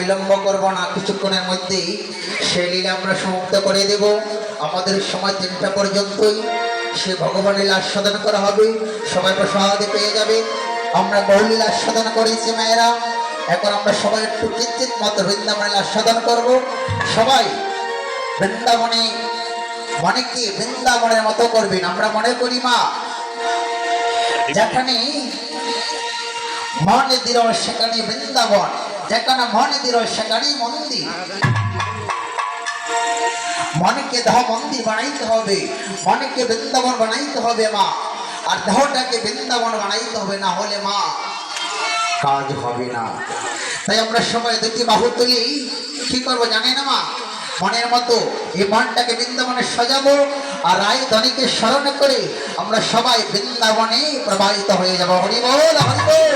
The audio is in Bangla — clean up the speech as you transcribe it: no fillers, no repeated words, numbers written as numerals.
বিলম্ব করব না, কিছুক্ষণের মধ্যেই সেই লীলা আমরা সমাপ্ত করে দেব। আমাদের সময় 3টা পর্যন্তই সে ভগবানের লীলা আস্বাদন করা হবে, সবাই প্রসাদ পেয়ে যাবে। আমরা বহু লীলা আস্বাদন করেছি মায়েরা, এখন আমরা সবাই একটু কিঞ্চিত মাত্র বৃন্দাবনের আস্বাদন করব। সবাই বৃন্দাবনে মনে কি বৃন্দাবনের মতো করবেন। আমরা মনে করি মা যেখানে মনে দিল সেখানে বৃন্দাবন, যেখানে মনে দিল সেখানেই মন্দির। মনকে দেহ মন্দির বানাইতে হবে, মনকে বৃন্দাবন বানাইতে হবে মা, আর দেহটাকে বৃন্দাবন বানাইতে হবে, না হলে মা কাজ হবে না। তাই আমরা সবাই 2টি বাহু তুলি কি করবো জানি না মা, মনের মতো এই মনটাকে বৃন্দাবনে সাজাবো, আর রায় ধনীকে স্মরণ করে আমরা সবাই বৃন্দাবনে প্রবাহিত হয়ে যাবো। হরি বল হরি বল।